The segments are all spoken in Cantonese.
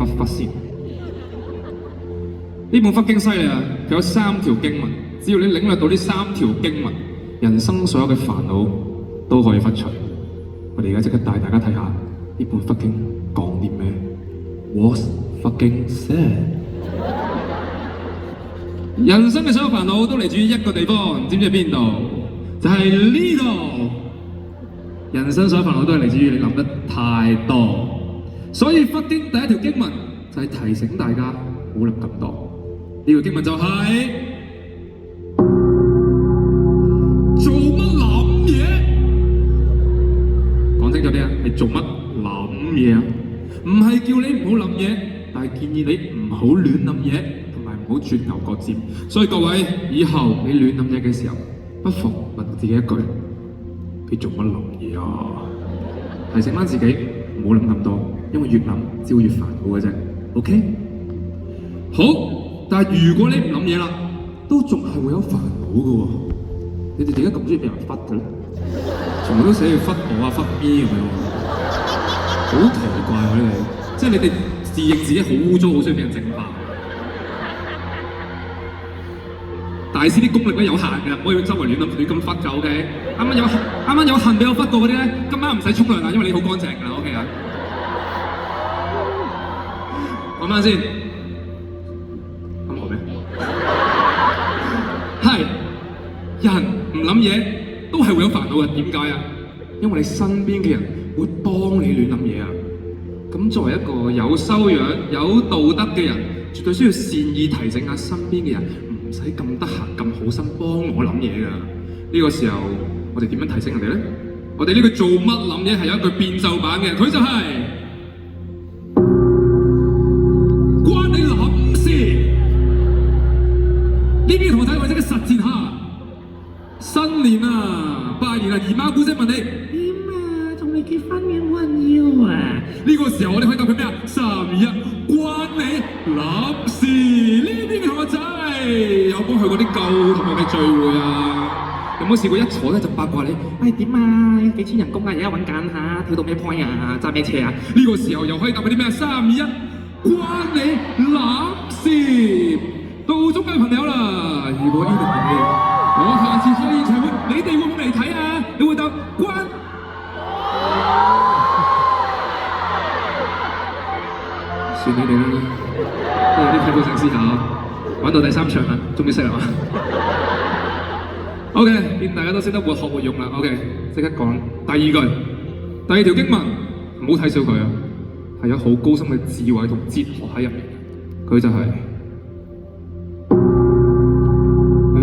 忽先。呢本忽經犀利啊！佢有3條經文，只要你領略到呢3條經文，人生所有嘅煩惱都可以忽除。我哋而家即刻帶大家睇下呢本忽經講啲咩。What's fucking sad？ 人生嘅所有煩惱都嚟自於一個地方，知唔知係邊度？就係呢度。人生所有煩惱都係嚟自於你諗得太多，所以忽經第一條經文就係提醒大家唔好諗咁多。呢個經文就係做乜諗嘢？講清楚啲啊，係做乜諗嘢啊？唔係叫你唔好諗嘢，但係建議你唔好亂諗嘢，同埋唔好轉牛角尖。所以各位，以後你亂諗嘢嘅時候，不妨問自己一句：你做乜諗嘢啊？提醒翻自己唔好諗咁多，因為越諗只會越煩惱嘅啫。OK？ 好。但係如果你唔諗嘢啦，都仲係會有煩惱嘅喎。你哋點解咁中意俾人忽嘅咧？全部都寫住忽我啊、忽 B 咁樣，好奇怪喎！你哋即係你哋自認自己好污糟，好中意俾人整化。大師啲功力咧有限嘅，唔可以周圍亂咁忽㗎。OK？ 啱啱有幸俾我忽過嗰啲咧，今晚唔使沖涼啦，因為你好乾淨㗎啦。OK 啊？講翻先。係人唔諗嘢都係會有煩惱嘅，點解啊？因為你身邊嘅人會幫你亂諗嘢啊！咁作為一個有修養、有道德嘅人，絕對需要善意提醒下身邊嘅人，唔使咁得閒、咁好心幫我諗嘢㗎。呢個時候，我哋點樣提醒人哋咧？我哋呢句做乜諗嘢係有一句變奏版嘅，佢就係關你諗事。呢邊同我睇或者嘅實踐下，新年啊，拜年啊，姨媽姑姐問你點啊，仲未結婚嘅冇人要啊？呢個時候我哋可以答佢咩啊？3、2、1，關你諗事。呢邊嘅同學仔有冇去過啲舊同學嘅聚會啊？有冇試過一坐咧就八卦你？喂點啊？幾錢人工啊？而家揾緊嚇，跳到咩 point 啊？揸咩車啊？呢個時候又可以答佢啲咩啊？3、2、1，關你諗事。到中嘅朋友啦，如果 Eden 問你，我下次開演唱會，你哋會唔會嚟睇啊？你會答關？算你哋啦，都有啲睇到性思考，玩到第3場啦，終於識啦嘛。OK， 見大家都識得活學活用啦。OK， 即刻講第2句，第2條經文，唔好睇小佢啊，係有好高深嘅智慧同哲學喺入面。佢就係。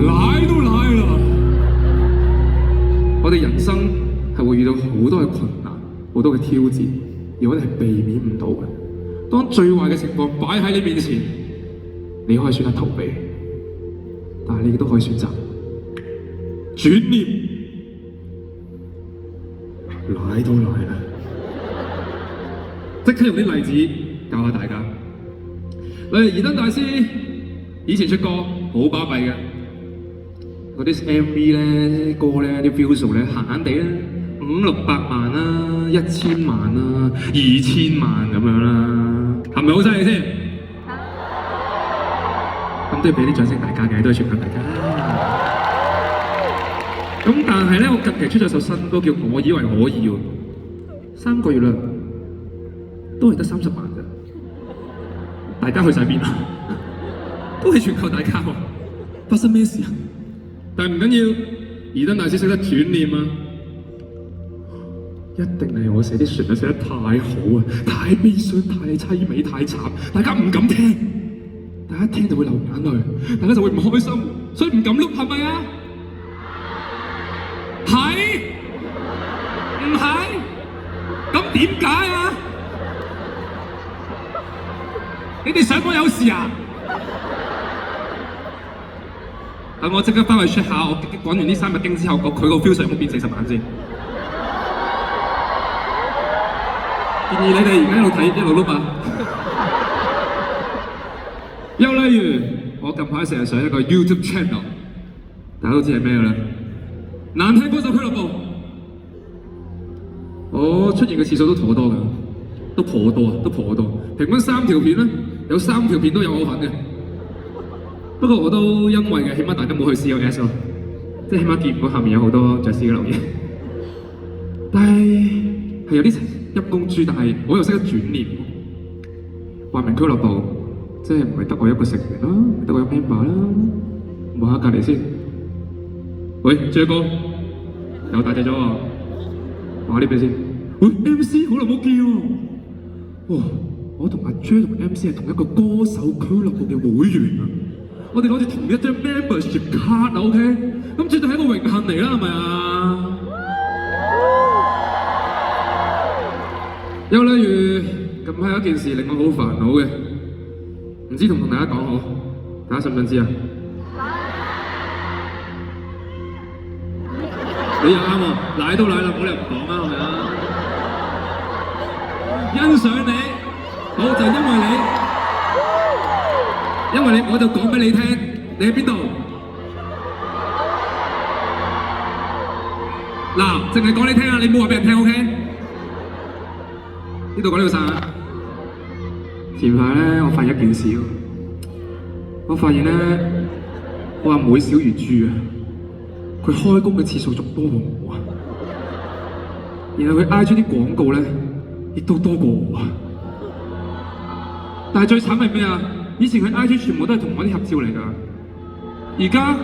嚟都嚟啦！我哋人生係會遇到好多嘅困難，好多嘅挑戰，而我哋係避免唔到嘅。當最壞嘅情況擺喺你面前，你可以選擇逃避，但係你亦都可以選擇轉念。嚟都嚟啦！即刻用啲例子教下大家。例如爾登大師以前出歌好巴閉嘅。嗰啲 MV 咧、歌咧、啲 view 數咧，閒閒地咧500-600萬啦、1000萬啦、2000萬咁樣啦，係咪好犀利先？咁都要俾啲掌聲大家嘅，都係全靠大家。咁但係咧，我近期出咗首新歌叫《我以為可以》喎，3個月啦，都係得30萬咋。大家去晒邊啊？都係全靠大家喎，發生咩事啊？但係唔緊要，爾登大師識得轉念啊！一定係我寫啲旋律寫得太好啊，太悲傷、太凄美、太慘，大家唔敢聽，大家聽就會流眼淚，大家就會唔開心，所以唔敢碌，係咪啊？係？唔係？咁點解啊？你哋想我有事啊？等我即刻翻去 check 下，我講完呢3日經之後，佢個 feel 上有冇變40萬先？建議你哋而家一路睇一路碌啊！又例如，我近排成日上一個 YouTube channel， 大家都知係咩啦？難聽歌手俱樂部，我出現嘅次數都頗多㗎。都破好多啊，都破好多。平均3條片咧，有3條片都有我份嘅。不過我都欣慰嘅，起碼大家冇去 CLS 咯，即係起碼見唔到下面有好多爵士嘅留言。但係有啲陰公豬，但係我又識得轉念。華明俱樂部即係唔係得我一個成員啦，得我一個 member 啦。望下隔離先。喂，J哥，又大隻咗喎。望下呢邊先。喂，MC 好耐冇見喎。哇！我同阿 J 同 MC 係同一個歌手俱樂部嘅會員啊！我哋攞住同一張 membership 卡啊 ，OK？ 咁絕對係一個榮幸嚟啦，係咪啊？又例如近排有一件事令我好煩惱嘅，唔知同唔同大家講好？大家想唔想知啊？你又啱喎，奶都奶啦，冇理由唔講啊，係咪啊？欣賞你，好就因為你，我就講俾你聽，你喺邊度？嗱，淨係講你聽啊，你冇話俾人聽 ，OK？ 呢度講呢度散啊！前排咧，我發現一件事喎，我發現咧，我阿妹小魚豬啊，佢開工嘅次數仲多過我啊，然後佢 IG 啲廣告咧，亦都多過我啊。但係最慘係咩啊？以前佢 IG 全部都係同我啲合照嚟㗎，而家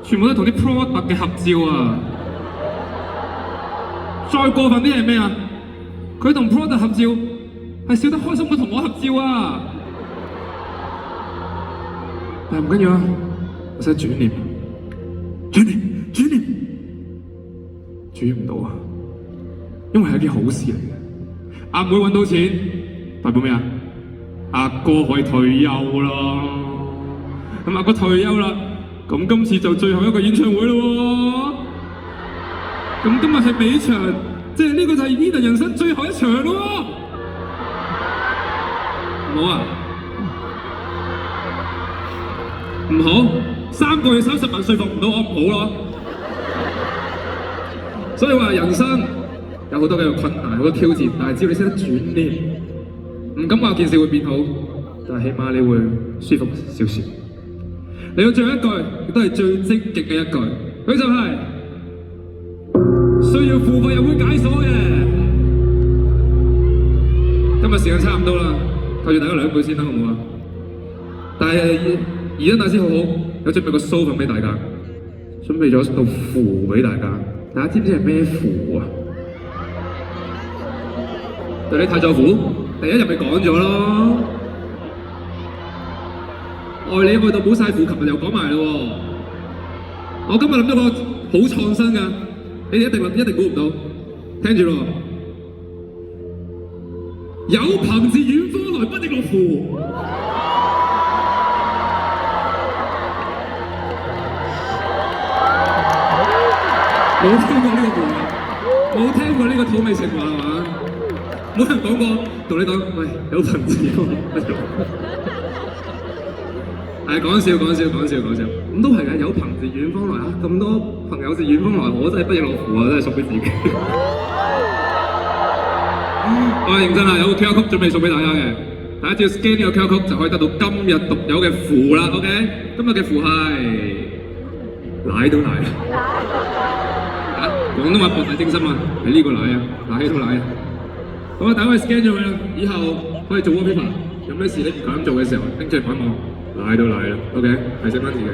全部都係同啲 product 嘅合照啊！再過分啲係咩啊？佢同 product 合照係笑得開心過同我合照啊！但係唔緊要啊，我識轉念，轉唔到啊！因為係一件好事嚟嘅。阿妹揾到錢，代表咩啊？阿哥可以退休啦。咁阿哥退休啦，咁今次就最後一個演唱會咯喎。咁今日係尾場。即係呢個就係 Eden 人生最後一場咯喎！唔好啊！唔好，3個月30萬說服唔到我唔好咯。所以話人生有好多嘅困難，好多挑戰，但係只要你識得轉念，唔敢話件事會變好，但係起碼你會舒服少少。嚟到最後一句，亦都係最積極嘅一句，佢就係、需要付費又會解鎖嘅。今日時間差唔多啦，扣住大家2倍先啦，好唔好啊？但係而家大師好好，有準備個 show 俾大家，準備咗道符俾大家。大家知唔知係咩符啊？對你太座符，第一日咪講咗咯。愛你愛到冇晒符，琴日又講埋咯喎。我今日諗咗個好創新㗎。你哋一定估唔到，聽住咯！有朋自遠方來，不亦樂乎。冇聽過呢個詞，冇聽過呢個土味情話係嘛？冇人講過，同你講，喂，有朋自遠方來，不亦樂乎。係講笑，咁都係嘅，有朋自遠方來啊！咁多朋友自遠方來，我真係不亦樂乎啊！真係送俾自己。我係認真啊，有個 QR code 準備送俾大家嘅，大家只要 scan 呢個 QR code 就可以得到今日獨有嘅符啦。OK， 今日嘅符係奶都奶啊！廣東話博大精深啊，係呢個奶啊，奶都奶啊！咁啊，大家可以 scan 咗佢啦，以後可以做 wallpaper，有咩事你唔敢做嘅時候，拎出嚟望一望。奶都奶啦 ，OK， 提醒翻自己。